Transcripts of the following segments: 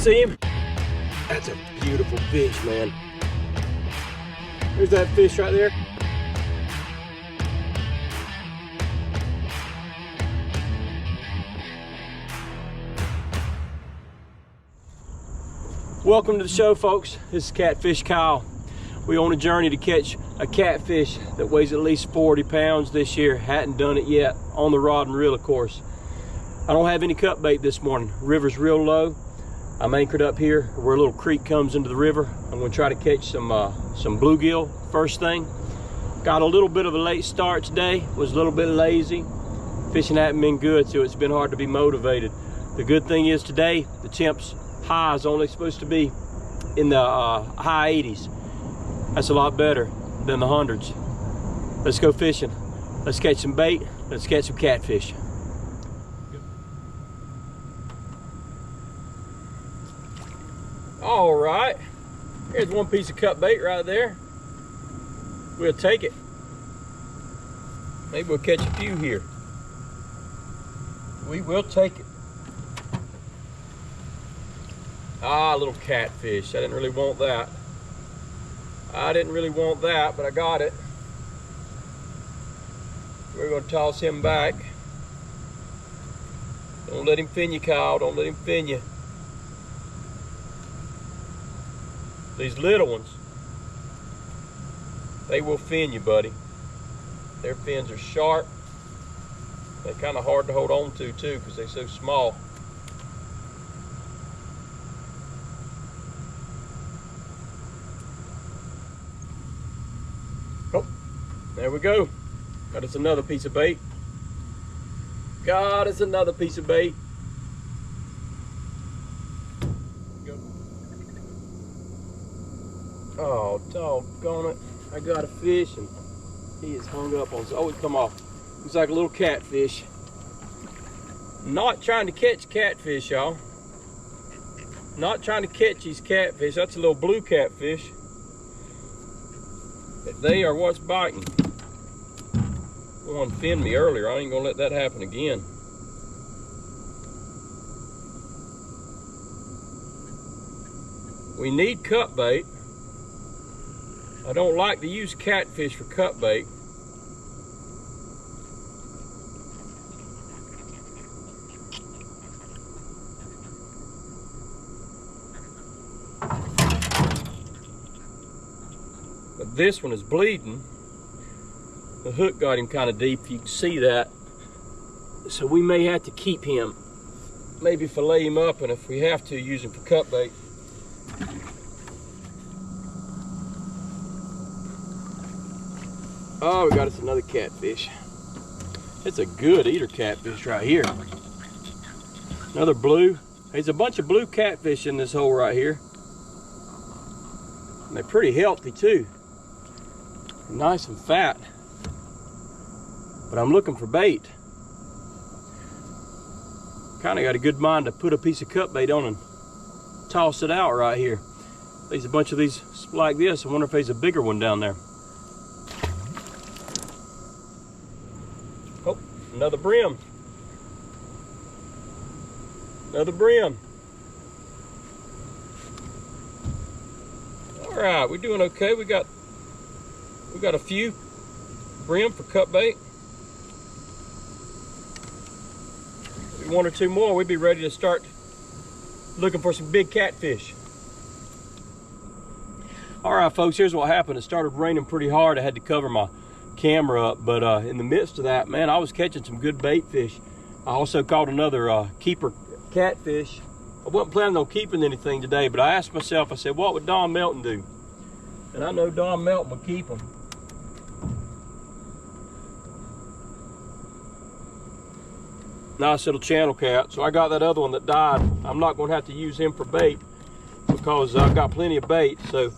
see him? That's a beautiful fish, man. There's that fish right there. Welcome to the show, folks. This is Catfish Kyle. We're on a journey to catch a catfish that weighs at least 40 pounds this year. Hadn't done it yet, on the rod and reel, of course. I don't have any cut bait this morning. River's real low. I'm anchored up here where a little creek comes into the river. I'm gonna try to catch some bluegill first thing. Got a little bit of a late start today. Was a little bit lazy. Fishing hadn't been good, so it's been hard to be motivated. The good thing is today, the temps high is only supposed to be in the high 80s. That's a lot better than the hundreds. Let's go fishing. Let's catch some bait. Let's catch some catfish. All right, here's one piece of cut bait right there. We'll take it. Maybe we'll catch a few here. We will take it. Ah, a little catfish. I didn't really want that. But I got it. We're gonna toss him back. Don't let him fin you, Kyle. Don't let him fin you. These little ones, they will fin you, buddy. Their fins are sharp. They're kind of hard to hold on to too because they're so small. Oh, there we go. Got us another piece of bait. Got us another piece of bait. Oh, doggone it. I got a fish and he is hung up on, oh, it come off. Looks like a little catfish. Not trying to catch catfish, y'all. Not trying to catch these catfish. That's a little blue catfish. But they are what's biting. One finned me earlier. I ain't gonna let that happen again. We need cut bait. I don't like to use catfish for cut bait. But this one is bleeding. The hook got him kind of deep, you can see that. So we may have to keep him. Maybe fillet him up, and if we have to, use him for cut bait. Oh, we got us another catfish. It's a good eater catfish right here. Another blue. There's a bunch of blue catfish in this hole right here. And they're pretty healthy too. Nice and fat. But I'm looking for bait. Kind of got a good mind to put a piece of cut bait on and toss it out right here. There's a bunch of these like this. I wonder if there's a bigger one down there. Oh, another brim. Another brim. All right, we're doing okay. We got a few brim for cut bait. One or two more, we'd be ready to start looking for some big catfish. All right, folks, here's what happened. It started raining pretty hard. I had to cover my camera up, but in the midst of that, man, I was catching some good bait fish. I also caught another keeper catfish. I wasn't planning on keeping anything today, but I asked myself, I said, what would Don Melton do? And I know Don Melton would keep them. Nice little channel cat. So I got that other one that died. I'm not going to have to use him for bait because I've got plenty of bait. So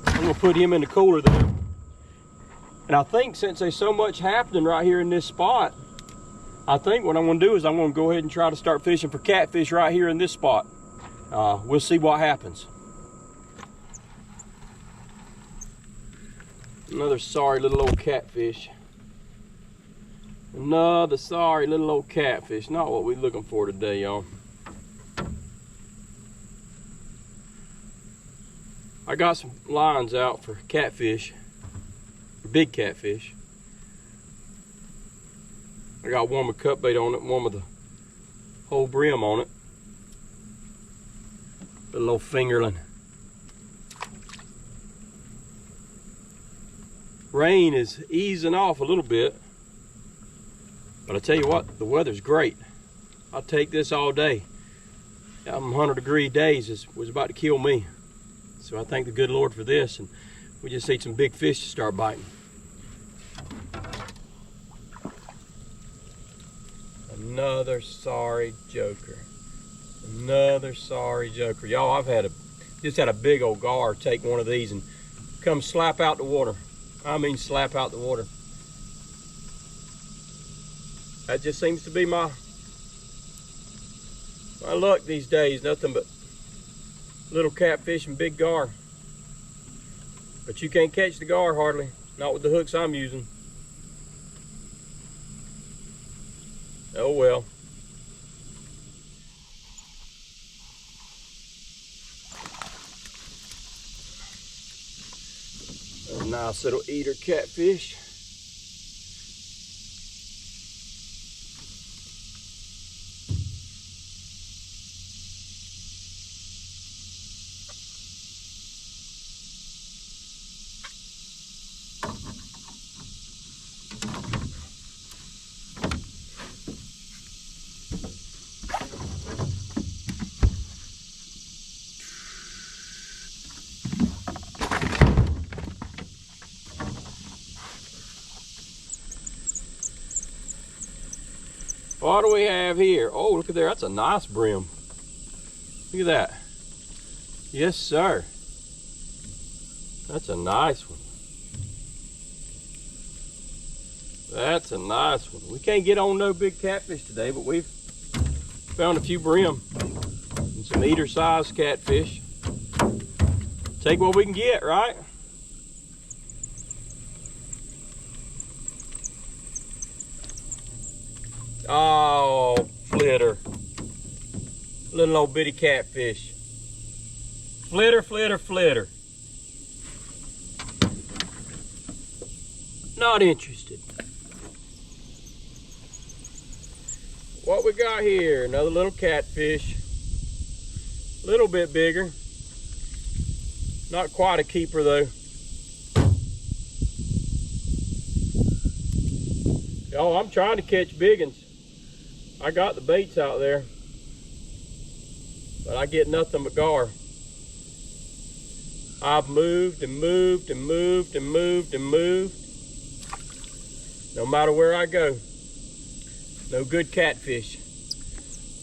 I'm going to put him in the cooler there. And I think since there's so much happening right here in this spot, I think what I'm going to do is I'm going to go ahead and try to start fishing for catfish right here in this spot. We'll see what happens. Another sorry little old catfish. Another sorry little old catfish. Not what we're looking for today, y'all. I got some lines out for catfish, for big catfish. I got one with cut bait on it, one with the whole brim on it. A little fingerling. Rain is easing off a little bit, but I tell you what, the weather's great. I'll take this all day. Them 100-degree days was about to kill me. So I thank the good Lord for this, and we just need some big fish to start biting. Another sorry joker. Another sorry joker. Y'all, I've just had a big old gar take one of these and come slap out the water. I mean slap out the water. That just seems to be my luck these days. Nothing but little catfish and big gar. But you can't catch the gar hardly. Not with the hooks I'm using. Oh well. A nice little eater catfish. What do we have here? Oh, look at there. That's a nice brim. Look at that. Yes, sir. That's a nice one. That's a nice one. We can't get on no big catfish today, but we've found a few brim and some eater-sized catfish. Take what we can get, right? Oh, flitter. Little old bitty catfish. Flitter, flitter, flitter. Not interested. What we got here? Another little catfish. A little bit bigger. Not quite a keeper though. Oh, I'm trying to catch big ones. I got the baits out there, but I get nothing but gar. I've moved and moved and moved and moved and moved. No matter where I go, no good catfish.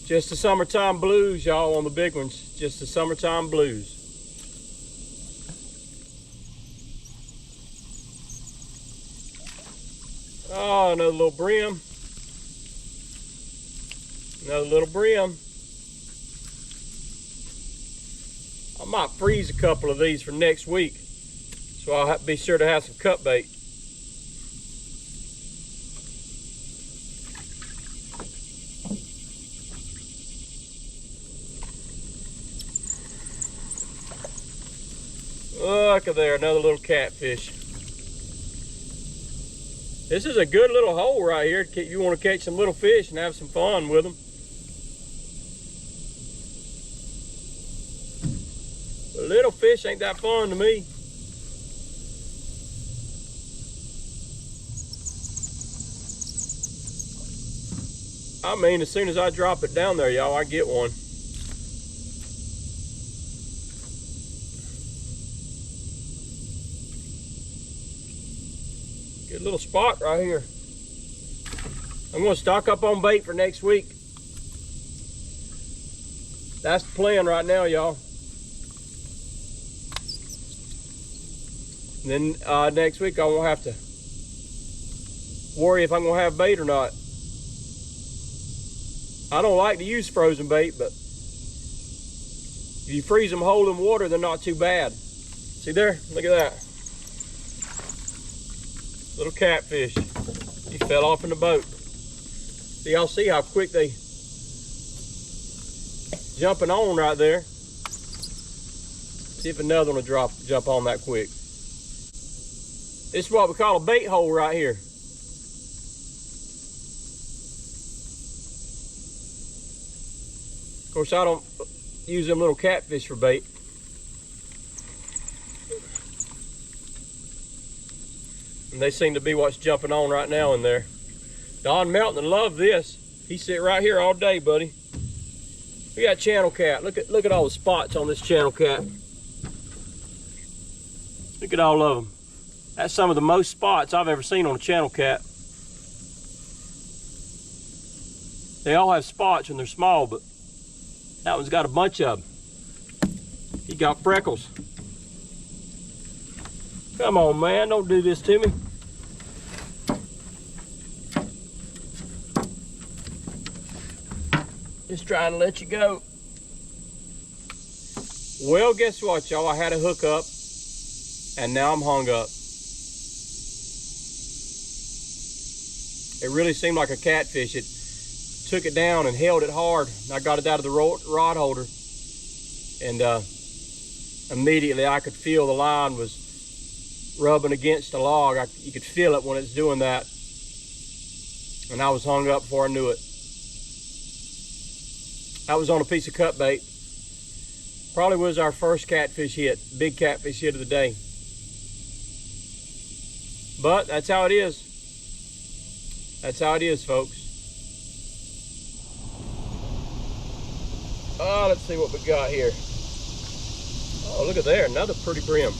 Just the summertime blues, y'all, on the big ones. Just the summertime blues. Oh, another little brim. Another little brim. I might freeze a couple of these for next week, so I'll be sure to have some cut bait. Look at there, another little catfish. This is a good little hole right here. You want to catch some little fish and have some fun with them. But little fish ain't that fun to me. I mean, as soon as I drop it down there, y'all, I get one. Good little spot right here. I'm going to stock up on bait for next week. That's the plan right now, y'all. And then next week I won't have to worry if I'm going to have bait or not. I don't like to use frozen bait, but if you freeze them whole in water, they're not too bad. See there? Look at that. Little catfish. He fell off in the boat. So y'all see how quick they jumping on right there. See if another one will jump on that quick. This is what we call a bait hole right here. Of course, I don't use them little catfish for bait. And they seem to be what's jumping on right now in there. Don Melton love this. He sit right here all day, buddy. We got channel cat. Look at all the spots on this channel cat. Look at all of them. That's some of the most spots I've ever seen on a channel cat. They all have spots and they're small, but that one's got a bunch of them. He got freckles. Come on, man, don't do this to me. Just trying to let you go. Well, guess what, y'all? I had a hook up, and now I'm hung up. It really seemed like a catfish. It took it down and held it hard. I got it out of the rod holder, and immediately I could feel the line was rubbing against the log. You could feel it when it's doing that, and I was hung up before I knew it. That was on a piece of cut bait. Probably was our first catfish hit, big catfish hit of the day. But that's how it is. That's how it is, folks. Oh, let's see what we got here. Oh, look at there, another pretty brim.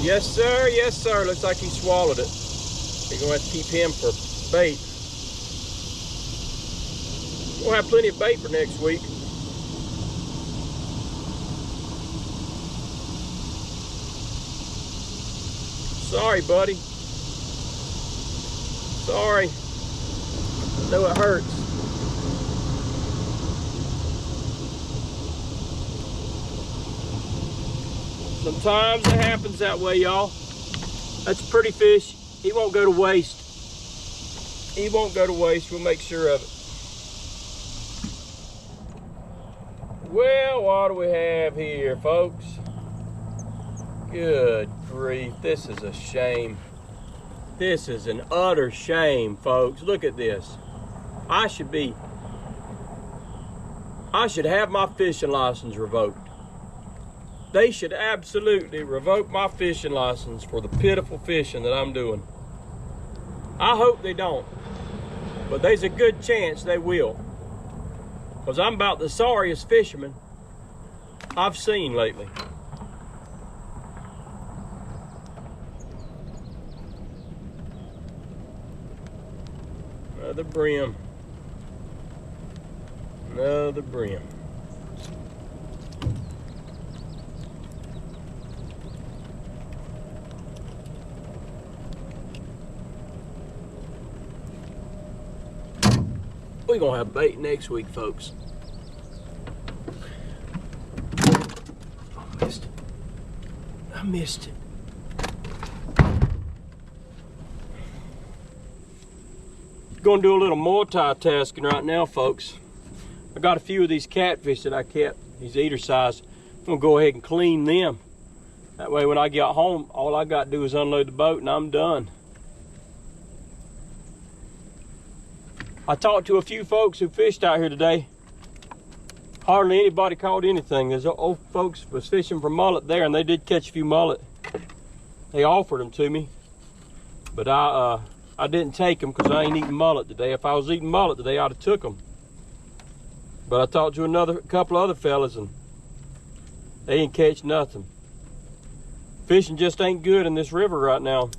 Yes, sir, yes, sir. Looks like he swallowed it. You're gonna have to keep him for bait. We'll have plenty of bait for next week. Sorry, buddy. Sorry. I know it hurts. Sometimes it happens that way, y'all. That's a pretty fish. He won't go to waste. He won't go to waste. We'll make sure of it. Well, what do we have here, folks? Good grief. This is a shame. This is an utter shame, folks. Look at this. I should have my fishing license revoked. They should absolutely revoke my fishing license for the pitiful fishing that I'm doing. I hope they don't, but there's a good chance they will, because I'm about the sorriest fisherman I've seen lately. Another brim. Another brim. We're gonna have bait next week, folks. Oh, missed it. I missed it. Gonna do a little multitasking right now, folks. I got a few of these catfish that I kept, these eater size. I'm gonna go ahead and clean them. That way when I get home, all I got to do is unload the boat and I'm done. I talked to a few folks who fished out here today. Hardly anybody caught anything. There's old folks was fishing for mullet there, and they did catch a few mullet. They offered them to me, but I didn't take them because I ain't eating mullet today. If I was eating mullet today, I'd have took them. But I talked to a couple other fellas, and they didn't catch nothing. Fishing just ain't good in this river right now.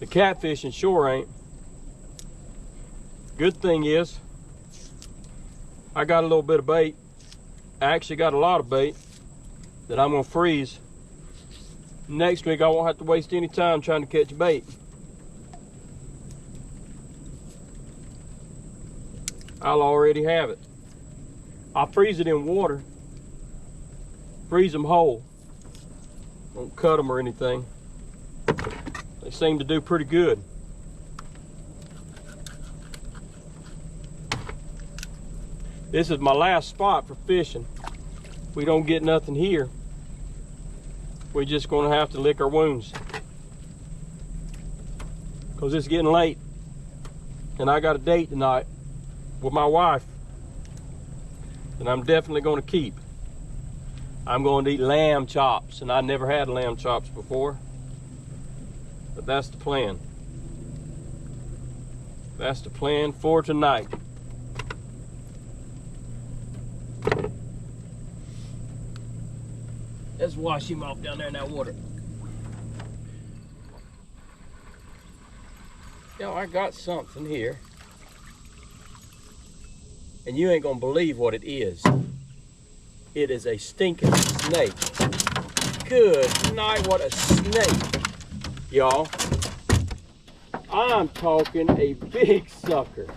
The catfishing sure ain't. Good thing is, I got a little bit of bait. I actually got a lot of bait that I'm gonna freeze. Next week I won't have to waste any time trying to catch bait. I'll already have it. I'll freeze it in water. Freeze them whole. Don't cut them or anything. They seem to do pretty good. This is my last spot for fishing. If we don't get nothing here, we're just gonna have to lick our wounds. Cause it's getting late. And I got a date tonight with my wife. And I'm definitely gonna keep. I'm going to eat lamb chops, and I never had lamb chops before. But that's the plan. That's the plan for tonight. Let's wash him off down there in that water. Yo, I got something here. And you ain't gonna believe what it is. It is a stinking snake. Good night, what a snake. Y'all, I'm talking a big sucker.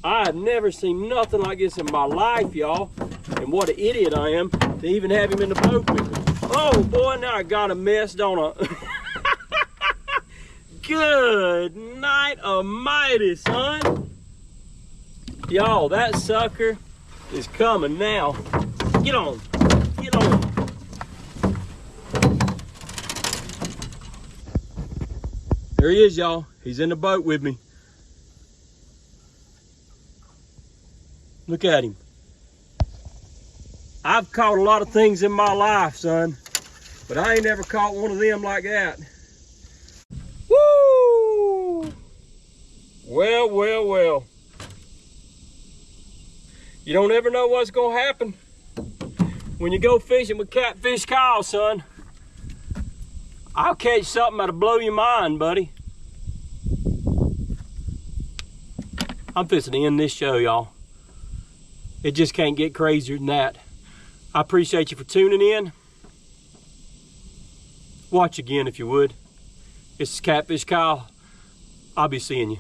I have never seen nothing like this in my life, y'all. And what an idiot I am to even have him in the boat with me. Oh boy, now I got a mess, don't I? Good night almighty, son. Y'all, that sucker is coming now. Get on, get on. There he is, y'all. He's in the boat with me. Look at him. I've caught a lot of things in my life, son, but I ain't never caught one of them like that. Woo! Well, well, well. You don't ever know what's gonna happen when you go fishing with Catfish Kyle, son. I'll catch something that'll blow your mind, buddy. I'm fixing to end this show, y'all. It just can't get crazier than that. I appreciate you for tuning in. Watch again if you would. This is Catfish Kyle. I'll be seeing you.